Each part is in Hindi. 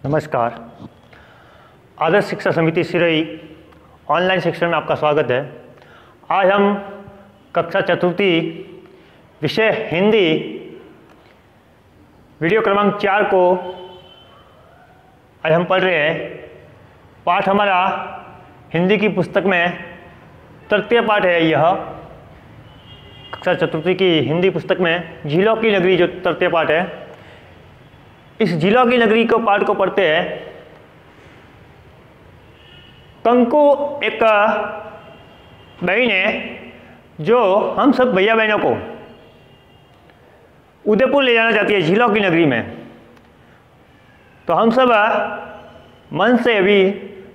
नमस्कार। आदर्श शिक्षा समिति सिरई ऑनलाइन शिक्षण में आपका स्वागत है। आज हम कक्षा चतुर्थी विषय हिंदी वीडियो क्रमांक 4 को आज हम पढ़ रहे हैं। पाठ हमारा हिंदी की पुस्तक में तृतीय पाठ है। यह कक्षा चतुर्थी की हिंदी पुस्तक में झीलों की नगरी जो तृतीय पाठ है, इस झीलों की नगरी को पाठ को पढ़ते हैं। कंकु एक बहन है जो हम सब भैया बहनों को उदयपुर ले जाना चाहती है, झीलों की नगरी में। तो हम सब मन से अभी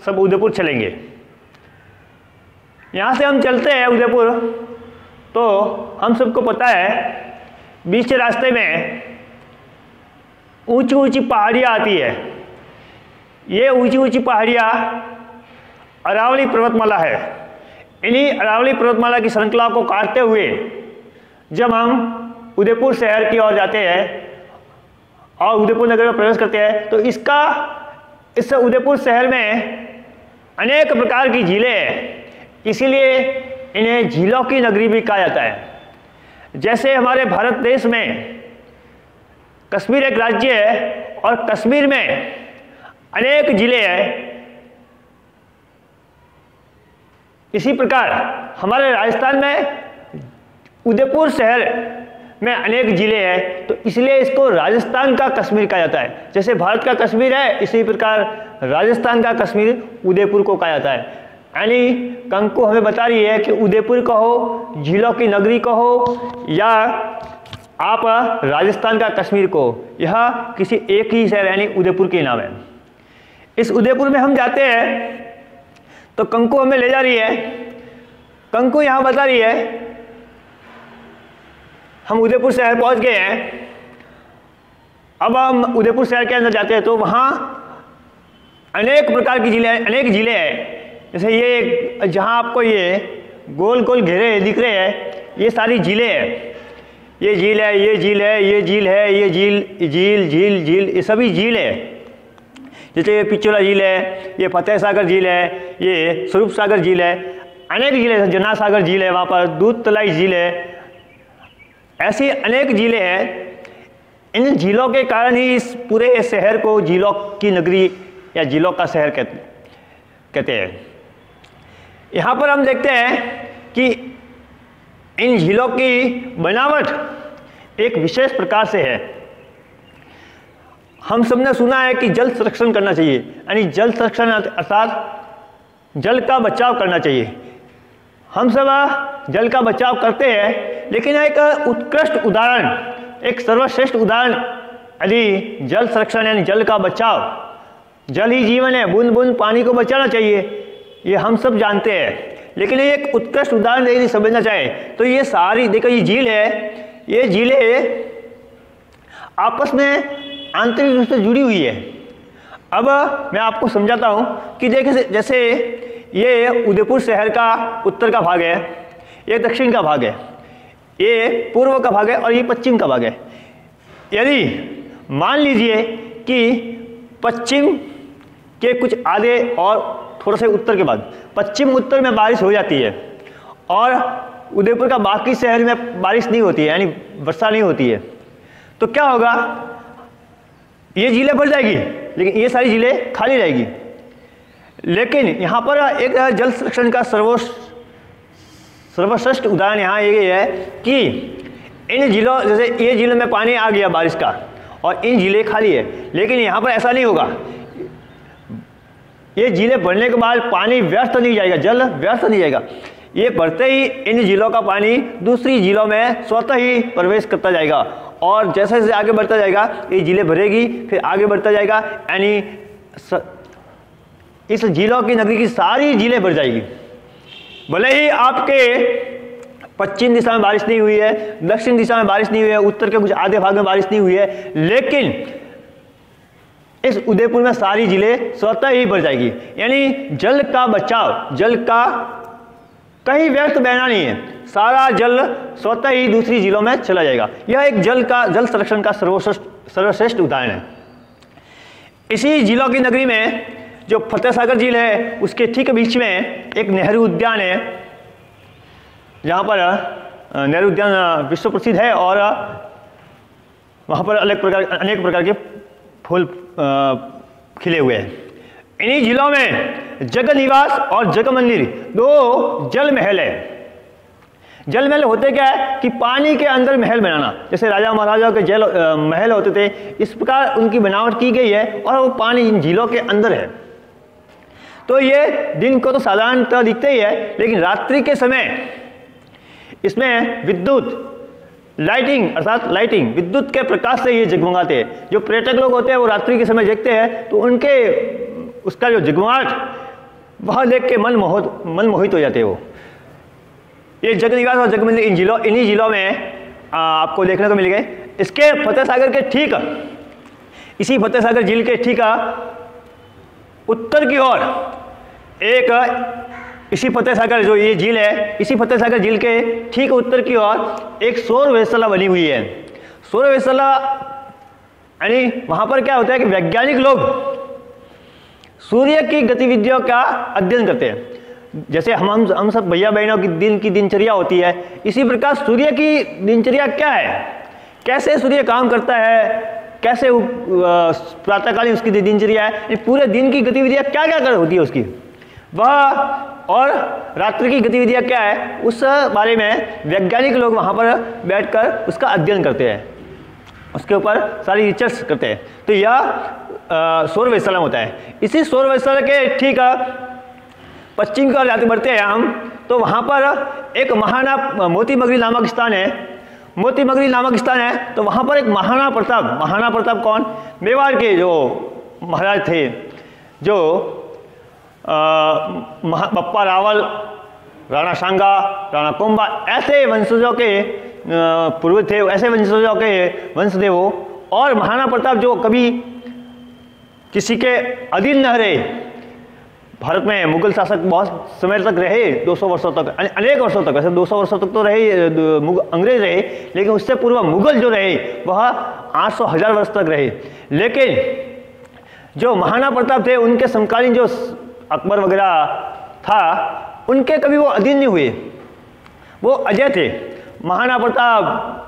सब उदयपुर चलेंगे। यहाँ से हम चलते हैं उदयपुर, तो हम सबको पता है बीच रास्ते में ऊंची ऊंची पहाड़ियाँ आती है। ये ऊंची ऊंची पहाड़ियाँ अरावली पर्वतमाला है। इन्हीं अरावली पर्वतमाला की श्रृंखला को काटते हुए जब हम उदयपुर शहर की ओर जाते हैं और उदयपुर नगर में प्रवेश करते हैं, तो इस उदयपुर शहर में अनेक प्रकार की झीलें हैं। इसीलिए इन्हें झीलों की नगरी भी कहा जाता है। जैसे हमारे भारत देश में कश्मीर एक राज्य है और कश्मीर में अनेक जिले हैं, इसी प्रकार हमारे राजस्थान में उदयपुर शहर में अनेक जिले हैं। तो इसलिए इसको राजस्थान का कश्मीर कहा जाता है। जैसे भारत का कश्मीर है, इसी प्रकार राजस्थान का कश्मीर उदयपुर को कहा जाता है। यानी कंकु हमें बता रही है कि उदयपुर कहो, झीलों की नगरी कहो, या आप राजस्थान का कश्मीर को, यह किसी एक ही शहर यानी उदयपुर के नाम है। इस उदयपुर में हम जाते हैं तो कंकु हमें ले जा रही है। कंकु यहाँ बता रही है हम उदयपुर शहर पहुँच गए हैं। अब हम उदयपुर शहर के अंदर जाते हैं तो वहाँ अनेक प्रकार की झीलें, अनेक झीलें हैं। जैसे ये जहाँ आपको ये गोल गोल घेरे दिख रहे हैं, ये सारी झीलें हैं। ये झील है, ये झील है, ये झील है, ये झील झील झील झील, ये सभी झील है। जैसे ये पिछोला झील है, ये फतेह सागर झील है, ये स्वरूप सागर झील है, अनेक झीलें, जना सागर झील है, वहाँ पर दूध तलाई झील है। ऐसी अनेक झीलें हैं। इन झीलों के कारण ही इस पूरे शहर को झीलों की नगरी या झीलों का शहर कहते हैं। यहाँ पर हम देखते हैं कि इन झीलों की बनावट एक विशेष प्रकार से है। हम सबने सुना है कि जल संरक्षण करना चाहिए, यानी जल संरक्षण अर्थात जल का बचाव करना चाहिए। हम सब जल का बचाव करते हैं, लेकिन एक उत्कृष्ट उदाहरण, एक सर्वश्रेष्ठ उदाहरण यदि जल संरक्षण यानी जल का बचाव, जल ही जीवन है, बूंद बूंद पानी को बचाना चाहिए, ये हम सब जानते हैं। लेकिन एक उत्कृष्ट उदाहरण यदि समझना चाहे तो ये सारी देखो, ये झील है, ये झीलें आपस में आंतरिक रूप से जुड़ी हुई है। अब मैं आपको समझाता हूँ कि देखिए, जैसे ये उदयपुर शहर का उत्तर का भाग है, ये दक्षिण का भाग है, ये पूर्व का भाग है और ये पश्चिम का भाग है। यदि मान लीजिए कि पश्चिम के कुछ आधे और थोड़ा सा उत्तर के बाद पश्चिम उत्तर में बारिश हो जाती है और उदयपुर का बाकी शहर में बारिश नहीं होती है, यानी वर्षा नहीं होती है, तो क्या होगा? ये झीलें भर जाएगी, लेकिन ये सारी झीलें खाली रहेगी। लेकिन यहाँ पर एक जल संरक्षण का सर्वश्रेष्ठ उदाहरण यहाँ ये है कि इन झीलों, जैसे ये झील में पानी आ गया बारिश का और इन झीलें खाली है, लेकिन यहाँ पर ऐसा नहीं होगा। ये झीलें भरने के बाद पानी व्यर्थ नहीं जाएगा, जल व्यर्थ नहीं जाएगा। ये भरते ही इन झीलों का पानी दूसरी झीलों में स्वतः ही प्रवेश करता जाएगा और जैसे जैसे आगे बढ़ता जाएगा ये झीलें भरेगी, फिर आगे बढ़ता जाएगा, यानी इस झीलों की नगरी की सारी झीलें भर जाएगी। भले ही आपके पश्चिम दिशा में बारिश नहीं हुई है, दक्षिण दिशा में बारिश नहीं हुई है, उत्तर के कुछ आधे भाग में बारिश नहीं हुई है, लेकिन इस उदयपुर में सारी झीलें स्वतः ही भर जाएगी। यानी जल का बचाव, जल का कहीं व्यर्थ बहना नहीं है, सारा जल स्वतः ही दूसरी झीलों में चला जाएगा। यह एक जल संरक्षण का सर्वश्रेष्ठ उदाहरण है। इसी झीलों की नगरी में जो फतेह सागर झील है उसके ठीक बीच में एक नेहरू उद्यान है, जहाँ पर नेहरू उद्यान विश्व प्रसिद्ध है और वहाँ पर अनेक प्रकार के फूल खिले हुए हैं। इन्हीं झीलों में जग निवास और जग मंदिर दो जल महल है। जल महल होते क्या है कि पानी के अंदर महल बनाना, जैसे राजा महाराजाओं के जल महल होते थे, इस प्रकार उनकी बनावट की गई है और वो पानी इन झीलों के अंदर है। तो ये दिन को तो साधारणतः दिखते ही है, लेकिन रात्रि के समय इसमें विद्युत लाइटिंग अर्थात लाइटिंग विद्युत के प्रकाश से ये जगमगाते हैं। जो पर्यटक लोग होते हैं वो रात्रि के समय देखते हैं तो उनके उसका जो जगमगाहट वह देख के मन मोहित हो जाते हैं। वो ये जग निवास और जग मंदिर इन्हीं झीलों में आपको देखने को मिलेंगे। इसके फतेह सागर के ठीक इसी फतेह सागर झील के ठीक उत्तर की ओर एक इसी फतेह सागर जो ये झील है, इसी फतेह सागर झील के ठीक उत्तर की ओर एक सौर वेधशाला बनी हुई है। सौर वेधशाला यानी वहाँ पर क्या होता है कि वैज्ञानिक लोग सूर्य की गतिविधियों का अध्ययन करते हैं। जैसे हम सब भैया बहनों की दिन की दिनचर्या होती है, इसी प्रकार सूर्य की दिनचर्या क्या है, कैसे सूर्य काम करता है, कैसे प्रातःकालीन उसकी दिनचर्या है, पूरे दिन की गतिविधियाँ क्या क्या होती है उसकी वह, और रात्रि की गतिविधियाँ क्या है, उस बारे में वैज्ञानिक लोग वहाँ पर बैठकर उसका अध्ययन करते हैं, उसके ऊपर सारी रिसर्च करते हैं। तो यह सौर वेधशाला होता है। इसी सौर वेधशाला के ठीक पश्चिम की ओर जाते बढ़ते हैं हम, तो वहाँ पर एक मोती मगरी नामक स्थान है। मोती मगरी नामक स्थान है तो वहाँ पर एक महाराणा प्रताप कौन, मेवाड़ के जो महाराज थे, जो बप्पा रावल, राणा सांगा, राणा कुंभा, ऐसे वंशजों के पूर्वज थे, ऐसे वंशजों के वंश थे वो। और महाराणा प्रताप जो कभी किसी के अधीन न रहे, भारत में मुगल शासक बहुत समय तक रहे, 200 वर्षों तक, अनेक वर्षों तक, वैसे 200 वर्षों तक तो रहे अंग्रेज रहे, लेकिन उससे पूर्व मुगल जो रहे वह 800-1000 वर्ष तक रहे। लेकिन जो महाराणा प्रताप थे उनके समकालीन जो अकबर वगैरह था, उनके कभी वो अधीन नहीं हुए, वो अजय थे। महाराणा प्रताप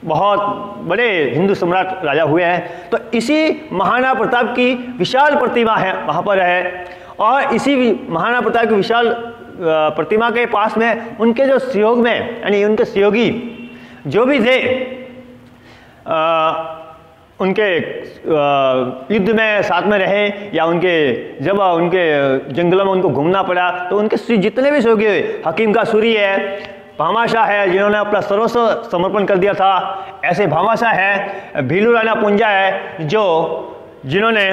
बहुत बड़े हिंदू सम्राट राजा हुए हैं। तो इसी महाराणा प्रताप की विशाल प्रतिमा है वहाँ पर है, और इसी महाराणा प्रताप की विशाल प्रतिमा के पास में उनके जो सहयोग में यानी उनके सहयोगी जो भी थे, उनके युद्ध में साथ में रहे या जब उनके जंगलों में उनको घूमना पड़ा, तो उनके जितने भी सहयोगी हुए, हकीम का सूरी है, भामाशाह है जिन्होंने अपना सर्वस्व समर्पण कर दिया था, ऐसे भामाशाह है, भीलू राणा पुंजा है जिन्होंने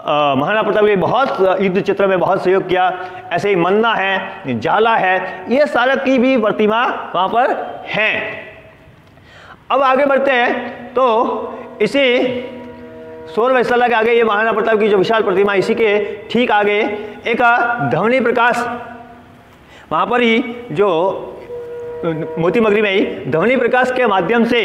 महाराणा प्रताप के बहुत युद्ध क्षेत्र में बहुत सहयोग किया, ऐसे ही मन्ना है, जाला है, ये सारा की भी प्रतिमा वहाँ पर हैं। अब आगे बढ़ते हैं तो इसी सौर वेधशाला के आगे ये महाराणा प्रताप की जो विशाल प्रतिमा, इसी के ठीक आगे एक ध्वनि प्रकाश, वहाँ पर ही जो मोती मगरी में ही ध्वनि प्रकाश के माध्यम से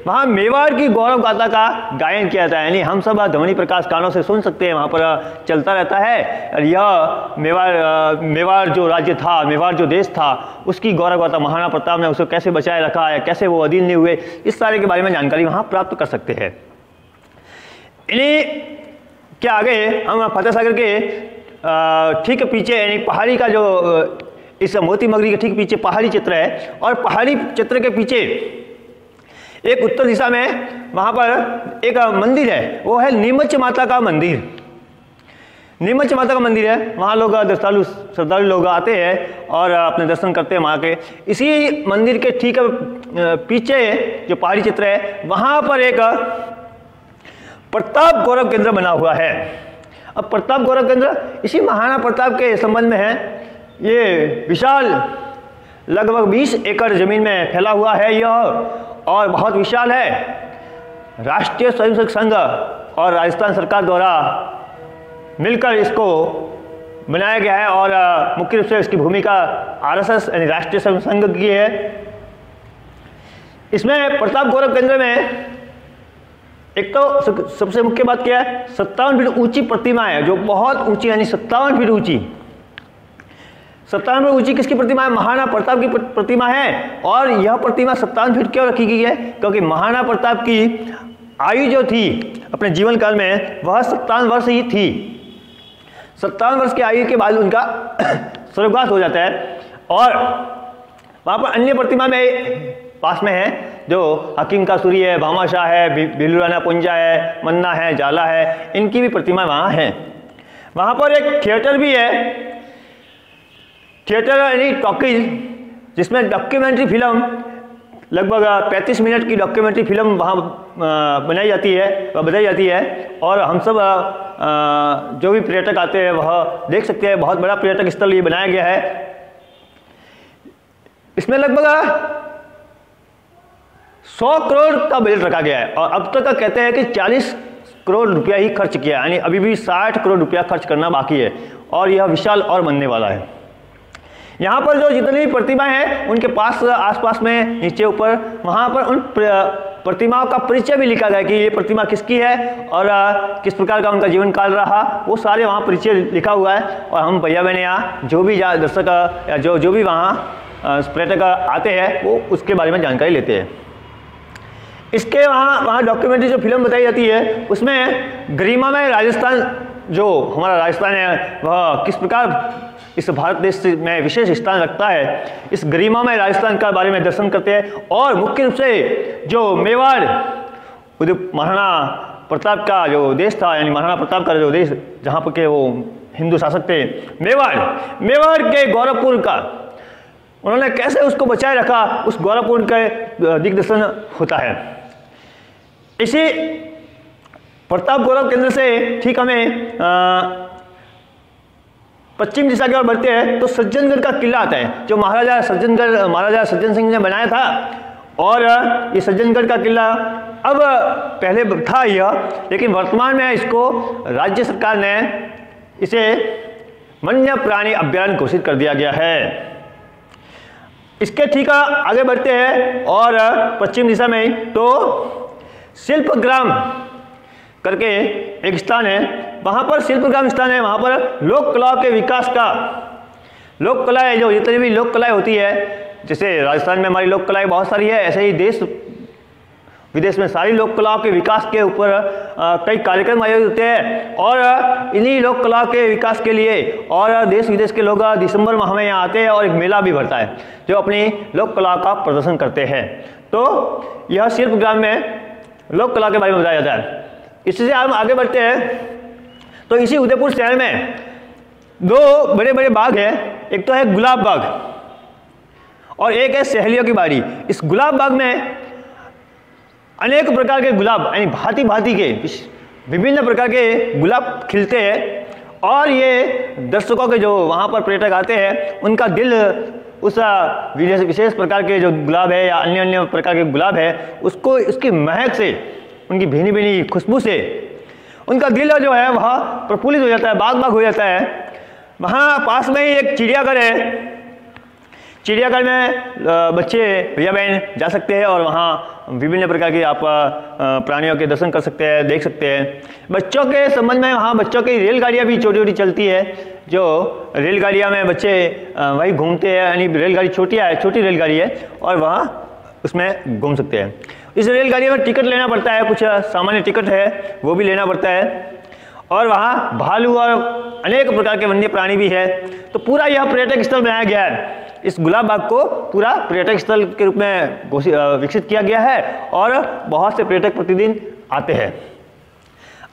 वहाँ मेवाड़ की गौरव गाथा का गायन किया जाता है। यानी हम सब ध्वनि प्रकाश कानों से सुन सकते हैं, वहाँ पर चलता रहता है। और यह मेवाड़ जो राज्य था, मेवाड़ जो देश था, उसकी गौरव गाथा, महाराणा प्रताप ने उसको कैसे बचाए रखा है, कैसे वो अधीन नहीं हुए, इस सारे के बारे में जानकारी वहाँ प्राप्त कर सकते हैं। इन्हीं के आगे हम फतेह सागर के ठीक पीछे यानी पहाड़ी का जो इस मोती मगरी के ठीक पीछे पहाड़ी चित्र है, और पहाड़ी चित्र के पीछे एक उत्तर दिशा में वहाँ पर एक मंदिर है, वो है नीमच माता का मंदिर। नीमच माता का मंदिर है, वहाँ लोग श्रद्धालु लोग आते हैं और अपने दर्शन करते हैं वहाँ के। इसी मंदिर के ठीक पीछे जो पहाड़ी चित्र है, वहाँ पर एक प्रताप गौरव केंद्र बना हुआ है। अब प्रताप गौरव केंद्र इसी महाराणा प्रताप के संबंध में है। ये विशाल लगभग 20 एकड़ जमीन में फैला हुआ है यह, और बहुत विशाल है। राष्ट्रीय स्वयंसेवक संघ और राजस्थान सरकार द्वारा मिलकर इसको बनाया गया है, और मुख्य रूप से इसकी भूमिका आरएसएस यानी राष्ट्रीय स्वयंसेवक संघ की है। इसमें प्रताप गौरव केंद्र में एक तो सबसे मुख्य बात क्या है, 57 फीट ऊंची प्रतिमा है, जो बहुत ऊंची, यानी 57 फीट ऊंची। 57 फीट ऊंची किसकी प्रतिमा है? महाराणा प्रताप की प्रतिमा है। और यह प्रतिमा 57 फीट क्यों रखी गई है? क्योंकि महाराणा प्रताप की आयु जो थी अपने जीवन काल में वह 57 वर्ष ही थी। 57 वर्ष की आयु के बाद उनका स्वर्गवास हो जाता है। और वहाँ पर अन्य प्रतिमा में पास में है, जो हकीम का सूरी है, भामाशाह है, बिलुराना पुंजा है, मन्ना है, जाला है, इनकी भी प्रतिमा वहाँ है। वहाँ पर एक थिएटर भी है, थिएटर यानी टॉकीज, जिसमें डॉक्यूमेंट्री फिल्म लगभग 35 मिनट की डॉक्यूमेंट्री फिल्म वहाँ बनाई जाती है। और हम सब जो भी पर्यटक आते हैं वह देख सकते हैं। बहुत बड़ा पर्यटक स्थल ये बनाया गया है। इसमें लगभग 100 करोड़ का बजट रखा गया है और अब तक का कहते हैं कि 40 करोड़ रुपया ही खर्च किया, यानी अभी भी 60 करोड़ रुपया खर्च करना बाकी है और यह विशाल और बनने वाला है। यहाँ पर जो जितनी भी प्रतिमाएं हैं उनके पास आसपास में नीचे ऊपर वहाँ पर उन प्रतिमाओं का परिचय भी लिखा गया कि ये प्रतिमा किसकी है और किस प्रकार का उनका जीवन काल रहा, वो सारे वहाँ परिचय लिखा हुआ है। और हम भैया बहने यहाँ जो भी दर्शक या जो भी वहाँ पर्यटक आते हैं वो उसके बारे में जानकारी लेते हैं। इसके वहाँ डॉक्यूमेंट्री जो फिल्म बताई जाती है उसमें गरिमा में राजस्थान, जो हमारा राजस्थान है वह किस प्रकार इस भारत देश में विशेष स्थान रखता है, इस गरिमा में राजस्थान का बारे में दर्शन करते हैं। और मुख्य रूप से जो मेवाड़, महाराणा प्रताप का जो देश था, यानी महाराणा प्रताप का जो देश जहाँ पर के वो हिंदू शासक थे, मेवाड़ के गौरवपुर का उन्होंने कैसे उसको बचाए रखा, उस गौरवपुर का दिग्दर्शन होता है। इसी प्रताप गौरव केंद्र से ठीक हमें पश्चिम दिशा की ओर बढ़ते हैं तो सज्जनगढ़ का किला आता है, जो महाराजा सज्जन सिंह ने बनाया था। और ये सज्जनगढ़ का किला अब पहले था यह, लेकिन वर्तमान में इसको राज्य सरकार ने इसे वन्य प्राणी अभ्यारण्य घोषित कर दिया गया है। इसके ठीक आगे बढ़ते हैं और पश्चिम दिशा में तो शिल्पग्राम करके एक स्थान है, वहाँ पर शिल्पग्राम स्थान है। वहाँ पर लोक कलाओं के विकास का, लोक कलाएँ जो जितनी भी लोक कलाएँ होती है, जैसे राजस्थान में हमारी लोक कलाएँ बहुत सारी है, ऐसे ही देश विदेश में सारी लोक कलाओं के विकास के ऊपर कई कार्यक्रम आयोजित होते हैं। और इन्हीं लोक कलाओं के विकास के लिए और देश विदेश के लोग दिसंबर माह में यहाँ आते हैं और एक मेला भी भरता है जो अपनी लोक कला का प्रदर्शन करते हैं। तो यह शिल्पग्राम में लोक कला के बारे में बताया जाता है। इससे हम आगे बढ़ते हैं तो इसी उदयपुर शहर में 2 बड़े बड़े बाग हैं, एक तो है गुलाब बाग और एक है सहेलियों की बाड़ी। इस गुलाब बाग में अनेक प्रकार के गुलाब, यानी भांति भांति के विभिन्न प्रकार के गुलाब खिलते हैं और ये दर्शकों के जो वहाँ पर पर्यटक आते हैं उनका दिल उस विशेष प्रकार के जो गुलाब है या अन्य प्रकार के गुलाब है उसको, उसकी महक से, उनकी भीनी भीनी खुशबू से उनका दिल जो है वह प्रफुल्लित हो जाता है, बाग बाग हो जाता है। वहाँ पास में ही एक चिड़ियाघर है, चिड़ियाघर में बच्चे भैया बहन जा सकते हैं और वहाँ विभिन्न प्रकार के आप प्राणियों के दर्शन कर सकते हैं, देख सकते हैं। बच्चों के संबंध में वहाँ बच्चों की रेलगाड़ियाँ भी छोटी छोटी चलती है, जो रेलगाड़ियाँ में बच्चे वही घूमते हैं, यानी रेलगाड़ी छोटी रेलगाड़ी है और वहाँ उसमें घूम सकते हैं। इस रेलगाड़ी में टिकट लेना पड़ता है, कुछ सामान्य टिकट है वो भी लेना पड़ता है। और वहाँ भालू और अनेक प्रकार के वन्य प्राणी भी है। तो पूरा यह पर्यटक स्थल बनाया गया है। इस गुलाब बाग को पूरा पर्यटक स्थल के रूप में विकसित किया गया है और बहुत से पर्यटक प्रतिदिन आते हैं।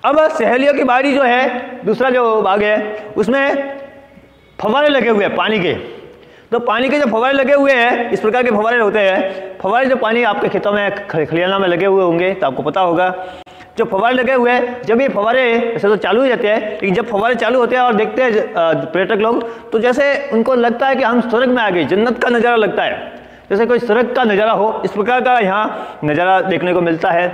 अब सहेलियों की बाड़ी जो है, दूसरा जो बाग है, उसमें फव्वारे लगे हुए हैं पानी के। तो पानी के जो फव्वारे लगे हुए हैं, इस प्रकार के फव्वारे होते हैं। फव्वारे जो पानी आपके खेतों में खलियाना में लगे हुए होंगे तो आपको पता होगा, जो फव्वारे लगे हुए हैं, जब ये फव्वारे ऐसे तो चालू हो जाते हैं, लेकिन जब फव्वारे चालू होते हैं और देखते हैं पर्यटक लोग, तो जैसे उनको लगता है कि हम स्वर्ग में आ गए, जन्नत का नज़ारा लगता है, जैसे कोई स्वर्ग का नज़ारा हो, इस प्रकार का यहाँ नज़ारा देखने को मिलता है।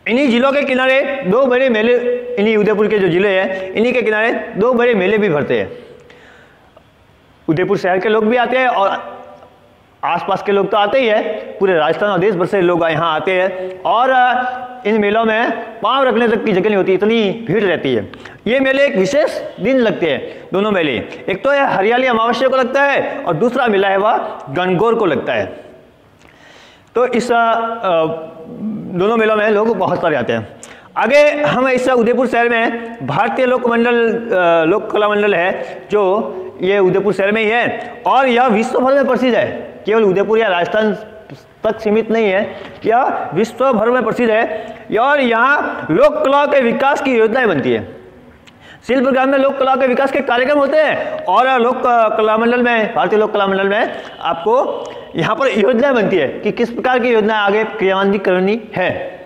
इन्हीं जिलों के किनारे 2 बड़े मेले, इन्हीं उदयपुर के जो जिले हैं इन्हीं के किनारे 2 बड़े मेले भी भरते हैं। उदयपुर शहर के लोग भी आते हैं और आसपास के लोग तो आते ही है, पूरे राजस्थान और देश भर से लोग यहाँ आते हैं और इन मेलों में पाँव रखने तक की जगह नहीं होती, इतनी भीड़ रहती है। ये मेले एक विशेष दिन लगते हैं, दोनों मेले, एक तो है हरियाली अमावस्या को लगता है और दूसरा मेला है वह गणगौर को लगता है। तो इस दोनों मेलों में लोग बहुत सारे आते हैं। आगे हम इस उदयपुर शहर में भारतीय लोक कला मंडल है, जो ये उदयपुर शहर में ही है और यह विश्व भर में प्रसिद्ध है, केवल उदयपुर या राजस्थान तक सीमित नहीं है, यह विश्व भर में प्रसिद्ध है और यहाँ लोक कला के विकास की योजनाएं बनती है। शिल्प ग्राम में लोक कला के विकास के कार्यक्रम होते हैं और लोक कला मंडल में, भारतीय लोक कला मंडल में आपको यहाँ पर योजनाएं बनती है कि किस प्रकार की योजना आगे क्रियान्वित करनी है।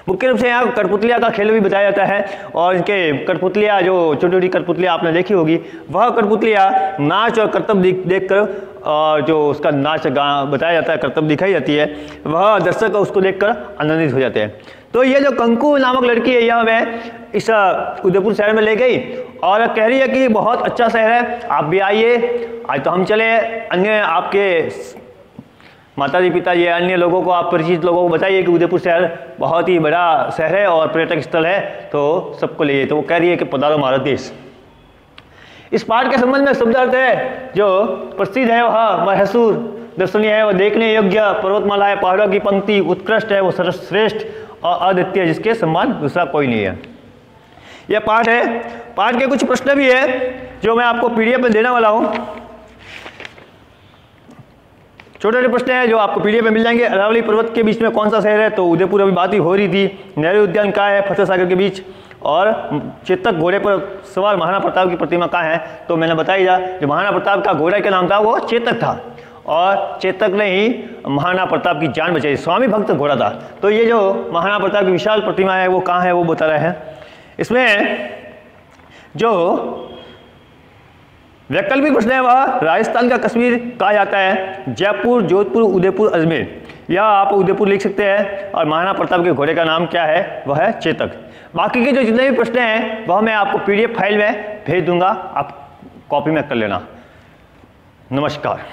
मुख्य रूप से यहाँ कठपुतलिया का खेल भी बताया जाता है और इनके कठपुतलिया, जो छोटी छोटी कठपुतलिया आपने देखी होगी, वह कठपुतलिया नाच और कर्तव्य देखकर और जो उसका नाच बताया जाता है, कर्तव्य दिखाई जाती है, वह दर्शक उसको देखकर आनंदित हो जाते हैं। तो ये जो कंकु नामक लड़की है, यह मैं इस उदयपुर शहर में ले गई और कह रही है कि बहुत अच्छा शहर है, आप भी आइए। आज तो हम चले, अन्य आपके माताजी पिताजी अन्य लोगों को, आप परिचित लोगों को बताइए कि उदयपुर शहर बहुत ही बड़ा शहर है और पर्यटक स्थल है, तो सबको ले। तो वो कह रही है कि पधारो भारत देश। इस पाठ के संबंध में शब्द अर्थ है जो प्रसिद्ध है, वह महसूर दर्शनीय है, वह देखने योग्य पर्वतमाला है, पहाड़ों की पंक्ति उत्कृष्ट है, वो सर्वश्रेष्ठ और अद्वितीय, जिसके समान दूसरा कोई नहीं है। यह पाठ है। पाठ के कुछ प्रश्न भी है जो मैं आपको PDF में देने वाला हूँ। छोटे छोटे प्रश्न हैं जो आपको PDF में मिल जाएंगे। अरावली पर्वत के बीच में कौन सा शहर है? तो उदयपुर, अभी बात ही हो रही थी। नेहरू उद्यान कहाँ है? फतेह सागर के बीच। और चेतक घोड़े पर सवार महाराणा प्रताप की प्रतिमा कहाँ है? तो मैंने बताया जो महाराणा प्रताप का घोड़ा का नाम था वो चेतक था और चेतक ने ही महाराणा प्रताप की जान बचाई, स्वामी भक्त घोड़ा था। तो ये जो महाराणा प्रताप की विशाल प्रतिमा है वो कहाँ है वो बता रहे हैं। इसमें जो वैकल्पिक प्रश्न है वह राजस्थान का कश्मीर कहा जाता है? जयपुर, जोधपुर, उदयपुर, अजमेर। या आप उदयपुर लिख सकते हैं और महाराणा प्रताप के घोड़े का नाम क्या है? वह है चेतक। बाकी के जो जितने भी प्रश्न हैं वह मैं आपको PDF फाइल में भेज दूंगा, आप कॉपी में कर लेना। नमस्कार।